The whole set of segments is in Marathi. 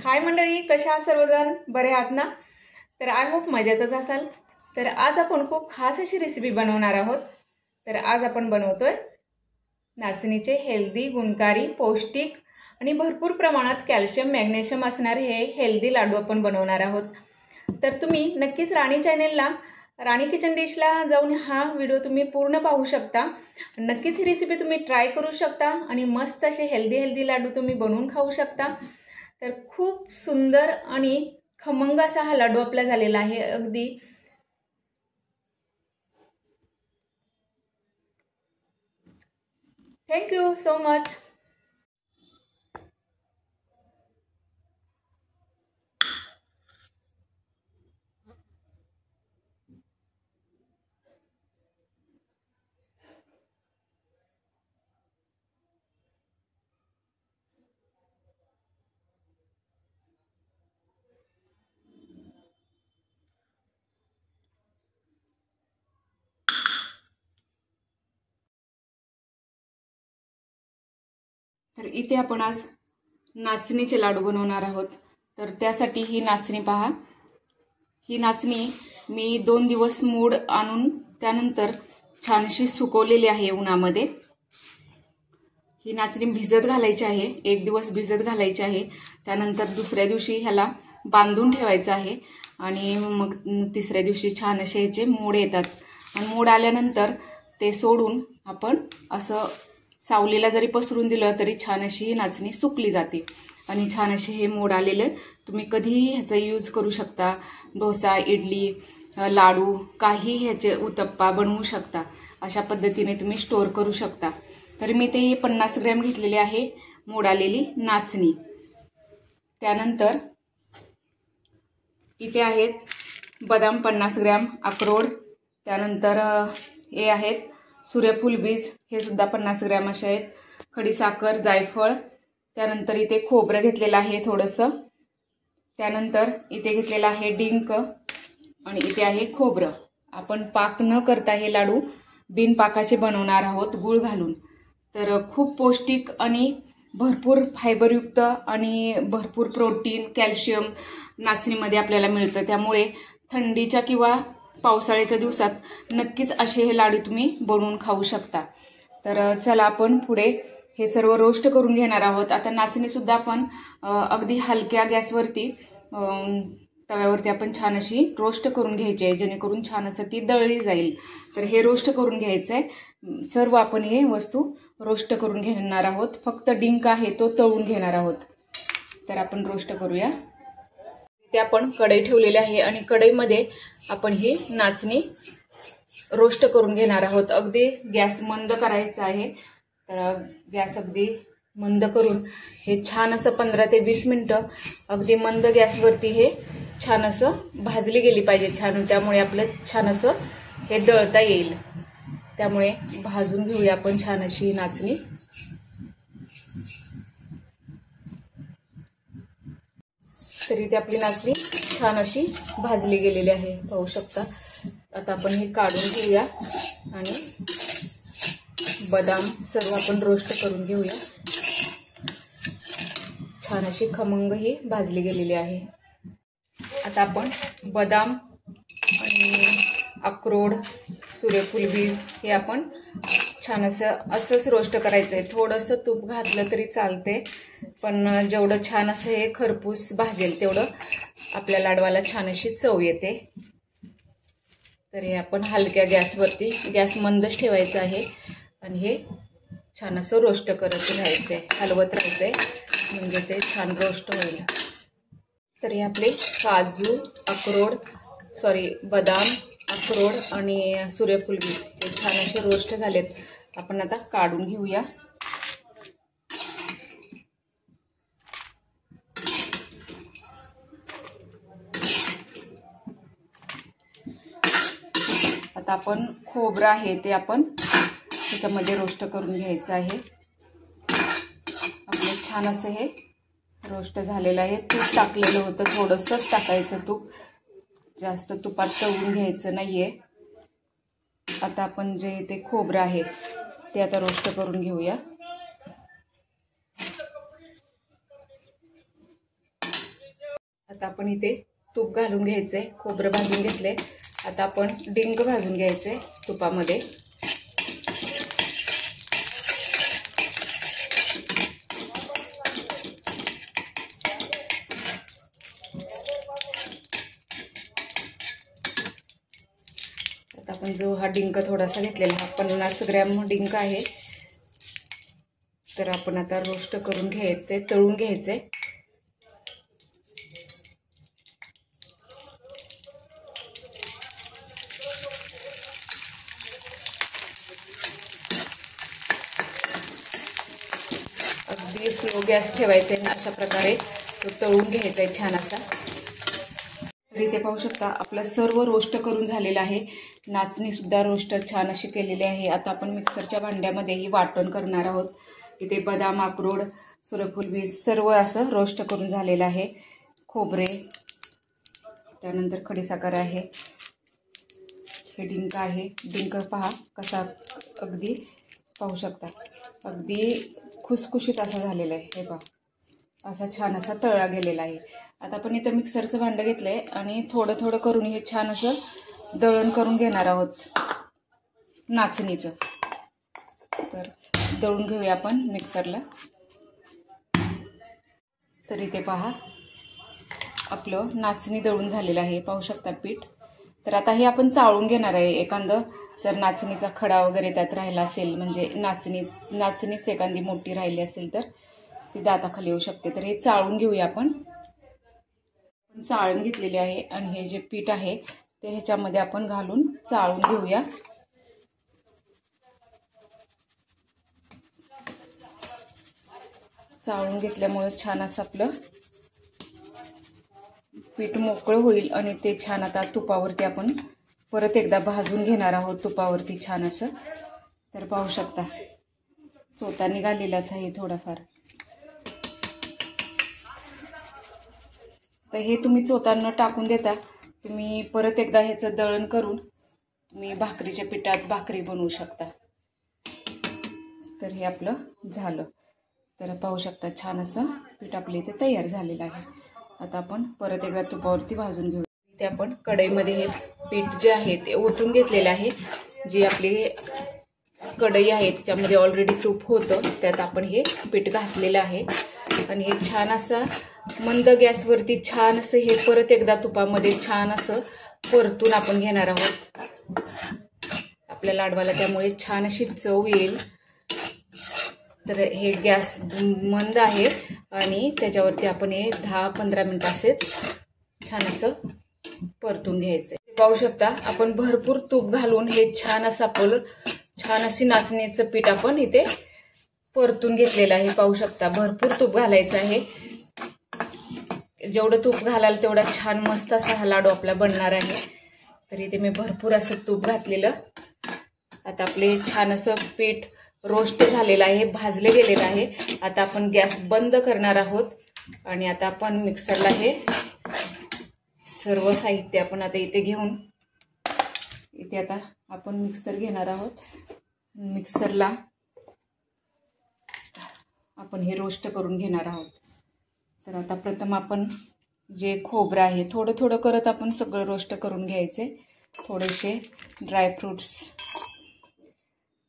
हाय मंडळी, कशा आहात सर्वजण? बरे आहात ना? तर आय होप मजेतच असाल। तर आज आपण खूप खास अशी रेसिपी बनवणार आहोत। तर आज आपण बनवतोय नाचणीचे हेल्दी, गुणकारी, पौष्टिक आणि भरपूर प्रमाणात कॅल्शियम, मॅग्नेशियम असणारे हे हेल्दी लाडू आपण बनवणार आहोत। तर तुम्ही नक्कीच राणी चॅनलला, राणी किचन डिशला जाऊन हा व्हिडिओ तुम्ही पूर्ण पाहू शकता। नक्कीच ही रेसिपी तुम्ही ट्राय करू शकता आणि मस्त असे हेल्दी लाडू तुम्ही बनवून खाऊ शकता। तर खूप सुंदर आणि खमंग असा हा लाडू आपला झालेला आहे अगदी। Thank you so much. तर इथे आपण आज नाचणीचे लाडू बनवणार आहोत। तर त्यासाठी ही नाचणी पहा, ही नाचणी मी 2 दिवस मूड आणून त्यानंतर छानशी सुकवलेली आहे उन्हामध्ये। ही नाचणी भिजत घालायची आहे, 1 दिवस भिजत घालायची आहे। त्यानंतर दुसऱ्या दिवशी ह्याला बांधून ठेवायचं आहे आणि मग तिसऱ्या दिवशी छान असे याचे मोड येतात आणि मोड आल्यानंतर ते सोडून आपण असं सावलीला जरी पसरून दिलं तरी छान अशी नाचणी सुकली जाते आणि छान असे हे मोड आलेले तुम्ही कधीही ह्याचा यूज करू शकता। डोसा, इडली, लाडू काही ह्याचे उत्तप्पा बनवू शकता। अशा पद्धतीने तुम्ही स्टोर करू शकता। तर मी ते 50 ग्रॅम घेतलेले आहे मोड आलेली नाचणी। त्यानंतर इथे आहेत बदाम 50 ग्रॅम, अक्रोड, त्यानंतर हे आहेत सूर्यफूल बीज, हे सुद्धा 50 ग्रॅम असे आहेत, खडीसाखर, जायफळ, त्यानंतर इथे खोबरं घेतलेलं आहे थोडंसं, त्यानंतर इथे घेतलेलं आहे डिंक आणि इथे आहे खोबरं। आपण पाक न करता हे लाडू बिन पाकाचे बनवणार आहोत गुळ घालून। तर खूप पौष्टिक आणि भरपूर फायबरयुक्त आणि भरपूर प्रोटीन, कॅल्शियम नाचणीमध्ये आपल्याला मिळतं। त्यामुळे थंडीच्या किंवा पावसाळ्याच्या दिवसात नक्कीच असे हे लाडू तुम्ही बनवून खाऊ शकता। तर चला आपण पुढे हे सर्व रोस्ट करून घेणार आहोत। आता नाचणी सुद्धा आपण अगदी हलक्या गॅसवरती तव्यावरती आपण छान अशी रोस्ट करून घ्यायची आहे, जेणेकरून छान असं ती दळली जाईल। तर हे रोस्ट करून घ्यायचं आहे, सर्व आपण हे वस्तू रोस्ट करून घेणार आहोत। फक्त डिंक आहे तो तळून घेणार आहोत। तर आपण रोस्ट करूया। ते आपण कढई ठेवलेली आहे आणि कढईमध्ये आपण ही नाचणी रोस्ट करून घेणार आहोत। अगदी गॅस मंद करायचा आहे। तर गॅस अगदी मंद करून हे छान असं 15 ते 20 मिनिटं अगदी मंद गॅसवरती हे छान असं भाजली गेली पाहिजे छान, त्यामुळे आपलं छान असं हे दळता येईल। त्यामुळे भाजून घेऊया आपण छान अशी नाचणी। तरी ती आपली नाचणी छान अशी भाजली गेलेली आहे, पाहू शकता। आता आपण हे काढून घेऊया आणि बदाम सर्व आपण रोस्ट करून घेऊया। छान अशी खमंग ही भाजली गेलेली आहे। आता आपण बदाम आणि अक्रोड, सूर्यफूल बीज हे आपण छान असंच रोस्ट करायचं आहे। थोडंसं तूप घातलं तरी चालते, पण जेवढं छान असं हे खरपूस भाजेल तेवढं आपल्या लाडवाला छान अशी चव येते। तर हे आपण हलक्या गॅसवरती, गॅस मंदच ठेवायचा आहे आणि हे छान असं रोस्ट करत राहायचंय, हलवत राहायचंय, म्हणजे ते छान रोस्ट होईल। तर हे आपले काजू, बदाम, अक्रोड आणि सूर्यफूल बीज हे छान असे रोस्ट झालेत। आपण आता काढून घेऊया। आता आपण खोबरं आहे ते आपण त्याच्यामध्ये रोस्ट करून घ्यायचं आहे। आपलं छान असं हे रोस्ट झालेलं आहे। तूप टाकलेलं होतं, थोडंसंच टाकायचं तूप, जास्त तुपात तळून घ्यायचं नाहीये। आता आपण जे ते खोबरं आहे ते आता रोस्ट करून घेऊया। आता आपण इथे तूप घालून घ्यायचंय, खोबरं भाजून घेतलंय। आता आपण डिंक भाजून घ्यायचंय तुपामध्ये। आता आपण जो हा डिंक थोडासा घेतलेला, हा 50 ग्रॅम डिंक आहे, तर आपण आता रोस्ट करून घ्यायचे, तळून घ्यायचे। अगदी स्लो गॅस ठेवायचे आणि अशा प्रकारे तो तळून घ्यायचा आहे छान असा। तर इथे पाहू शकता आपलं सर्व रोस्ट करून झालेलं आहे। नाचणी सुद्धा रोस्ट छान अशी केलेली आहे। आता आपण मिक्सरच्या भांड्यामध्ये ही वाटण करणार आहोत। इथे बदाम, अक्रोड, सूर्यफूल बीज सर्व असं रोस्ट करून झालेलं आहे। खोबरे, त्यानंतर खडीसाखर आहे, हे डिंक आहे। डिंक पहा कसा अगदी पाहू शकता, अगदी खुसखुशीत असा झालेला आहे। हे पहा असा छान असा तळला गेलेला आहे। आता आपण इथं मिक्सरचं भांडं घेतलंय आणि थोडं थोडं करून हे छान असं दळण करून घेणार आहोत नाचणीचं। तर दळून घेऊया आपण मिक्सरला। तर इथे पहा आपलं नाचणी दळून झालेलं आहे, पाहू शकता पीठ। तर आता हे आपण चाळून घेणार आहे। एखादं जर नाचणीचा खडा वगैरे त्यात राहिला असेल, म्हणजे नाचणीच एखादी मोठी राहिली असेल तर ती दाताखाली येऊ शकते। तर हे चाळून घेऊया आपण। चाळून घेतलेले आहे आणि हे जे पीठ आहे ते ह्याच्यामध्ये आपण घालून चाळून घेऊया। चाळून घेतल्यामुळे छान असं आपलं पीठ मोकळं होईल आणि ते छान आता तुपावरती आपण परत एकदा भाजून घेणार आहोत तुपावरती छान असं। तर पाहू शकता चोथा निघालेलाच आहे थोडाफार। तर हे तुम्ही चोथा न टाकून देता तुम्ही परत एकदा ह्याचं दळण करून तुम्ही भाकरीच्या पिठात भाकरी बनवू शकता। तर हे आपलं झालं। तर पाहू शकता छान असं पीठ आपले इथे तयार झालेलं आहे। आता आपण परत एकदा तुपावरती भाजून घेऊ। इथे आपण कढईमध्ये हे पीठ जे आहे ते ओतून घेतलेलं आहे। जी आपली कढई आहे त्याच्यामध्ये ऑलरेडी तूप होतं, त्यात आपण हे पीठ घातलेलं आहे आणि हे छान असं मंद गॅसवरती छान असं हे परत एकदा तुपामध्ये छान असं परतून आपण घेणार आहोत आपल्या लाडवाला, त्यामुळे छान अशी चव येईल। तर हे गॅस मंद आहे आणि त्याच्यावरती आपण हे 10-15 मिनिट असेच छान असं परतून घ्यायचं। पाहू शकता आपण भरपूर तूप घालून हे छान असं आपलं छान अशी नाचणीचं पीठ आपण इथे परतून घेतलेलं आहे। पाहू शकता भरपूर तूप घालायचं आहे। जेवढं तूप घालाल तेवढा छान मस्त असा हा लाडू आपला बनणार आहे। तर इथे मी भरपूर असं तूप घातलेलं। आता आपले छान असं पीठ रोस्ट झालेलं आहे, भाजले गेलेलं आहे। आता आपण गॅस बंद करणार आहोत आणि आता आपण मिक्सरला हे सर्व साहित्य आपण आता इथे घेऊन इथे आता आपण मिक्सर घेणार आहोत। मिक्सरला आपण हे रोस्ट करून घेणार आहोत। तर आता प्रथम आपण जे खोबरं आहे थोडं थोडं करत आपण सगळं रोस्ट करून घ्यायचे। थोडेसे ड्रायफ्रूट्स,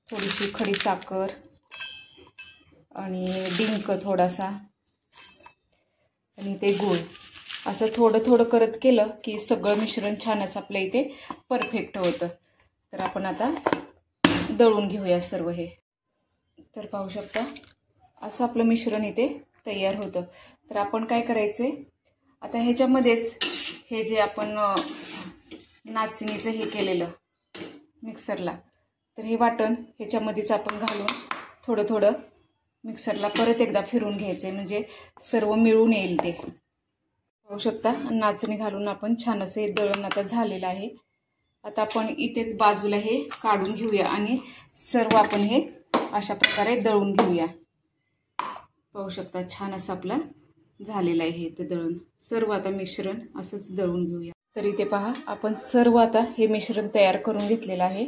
थोडीशी खडीसाखर आणि डिंक थोडासा आणि ते गूळ, असं थोडं थोडं करत केलं की सगळं मिश्रण छान असं आपल्या इथे परफेक्ट होतं। तर आपण आता दळून घेऊया सर्व हे। तर पाहू शकता असं आपलं मिश्रण इथे तयार होतं। तर आपण काय करायचे, आता ह्याच्यामध्येच हे जे आपण नाचणीचं हे केलेलं मिक्सरला, तर हे वाटण ह्याच्यामध्येच आपण घालून थोडं थोडं मिक्सरला परत एकदा फिरून घ्यायचे, म्हणजे सर्व मिळून येईल ते। पाहू शकता नाचणी घालून आपण छान असे दळण आता झालेलं आहे। आता आपण इथेच बाजूला हे काढून घेऊया आणि सर्व आपण हे अशा प्रकारे दळून घेऊया। पाहू शकता छान असं आपला झालेलं आहे ते दळण। सर्व आता मिश्रण असंच दळून घेऊया। तर इथे पहा आपण सर्व आता हे मिश्रण तयार करून घेतलेलं आहे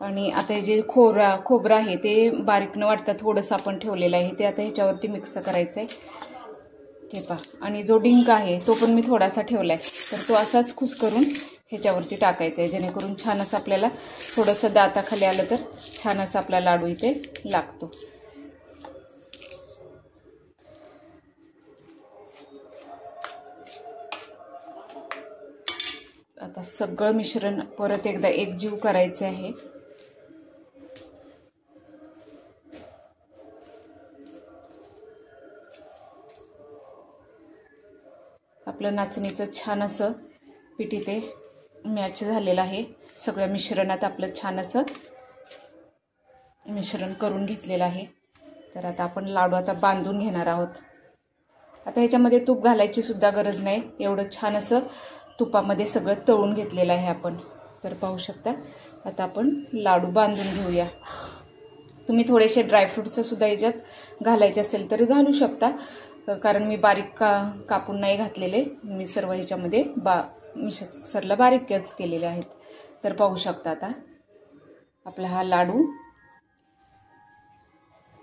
आणि आता हे जे खोबरं आहे ते बारीक न वाटता थोडंसं आपण ठेवलेलं आहे ते आता ह्याच्यावरती मिक्स करायचं आहे। हे पहा, आणि जो डिंक आहे तो पण मी थोडासा ठेवलाय, तर तो असाच खुसकरून ह्याच्यावरती टाकायचा आहे, जेणेकरून छान असं आपल्याला थोडंसं दाताखाली आलं तर छान असं आपला लाडू इथे लागतो. आता सगळं मिश्रण परत एकदा एकजीव करायचे आहे. आपलं नाचणीचं छान असं पीठ इथे मॅच झालेलं आहे. सगळ्या मिश्रणात आपलं छान असं मिश्रण करून घेतलेलं आहे. तर आता आपण लाडू आता बांधून घेणार आहोत. आता ह्याच्यामध्ये तूप घालायची सुद्धा गरज नाही, एवढं छान असं तुपामध्ये सगळं तळून घेतलेलं आहे आपण. तर पाहू शकता. आता आपण लाडू बांधून घेऊया. तुम्ही थोडेसे ड्रायफ्रूट्स सुद्धा याच्यात घालायचे असेल तर घालू शकता, कारण मी बारीक कापून नाही घातलेले, मी सर्व ह्याच्यामध्ये मिक्सरला बारीकच केलेले आहेत. तर पाहू शकता आता आपला हा लाडू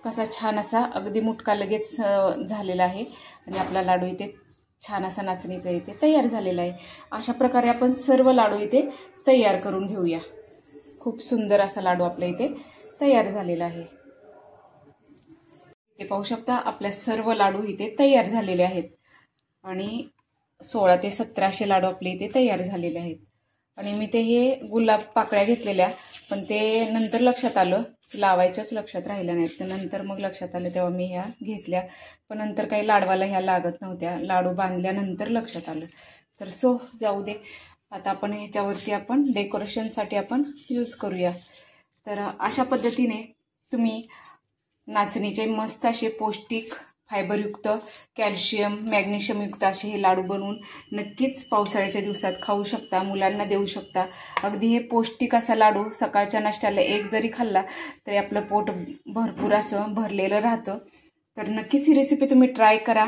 कसा छान असा अगदी मुटका लगेच झालेला आहे आणि आपला लाडू इथे छान असा नाचणीचा इथे तयार झालेला आहे. अशा प्रकारे आपण सर्व लाडू इथे तयार करून घेऊया. खूप सुंदर असा लाडू आपल्या इथे तयार झालेला आहे. ते पाहू शकता आपल्या सर्व लाडू इथे तयार झालेले आहेत आणि 16 ते 17 लाडू आपले इथे तयार झालेले आहेत. आणि मी ते हे गुलाब पाकळ्या घेतलेल्या, पण ते नंतर लक्षात आलं, लावायच्याच लक्षात राहिल्या नाहीत. तर नंतर मग लक्षात आलं तेव्हा मी ह्या घेतल्या, पण नंतर काही लाडवाला ह्या लागत नव्हत्या. लाडू बांधल्यानंतर लक्षात आलं. तर जाऊ दे. आता आपण ह्याच्यावरती आपण डेकोरेशनसाठी आपण यूज करूया. तर अशा पद्धतीने तुम्ही नाचणीचे मस्त असे पौष्टिक, फायबरयुक्त, कॅल्शियम, मॅग्नेशियमयुक्त असे हे लाडू बनवून नक्कीच पावसाळ्याच्या दिवसात खाऊ शकता, मुलांना देऊ शकता. अगदी हे पौष्टिक असा लाडू सकाळच्या नाश्त्याला एक जरी खाल्ला तरी आपलं पोट भरपूर असं भरलेलं राहतं. तर नक्कीच ही रेसिपी तुम्ही ट्राय करा.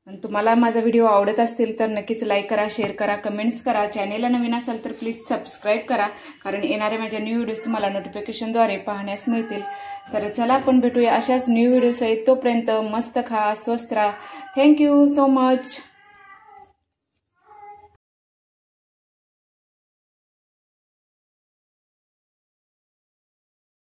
आणि तुम्हाला माझा व्हिडिओ आवडत असतील तर नक्कीच लाईक करा, शेअर करा, कमेंट्स करा. चॅनेलला नवीन असाल तर प्लीज सबस्क्राईब करा, कारण येणाऱ्या माझ्या न्यू व्हिडिओज तुम्हाला नोटिफिकेशनद्वारे पाहण्यास मिळतील. तर चला आपण भेटूया अशाच न्यू व्हिडिओसहित. तोपर्यंत मस्त खा, स्वस्त राहा. Thank you so much.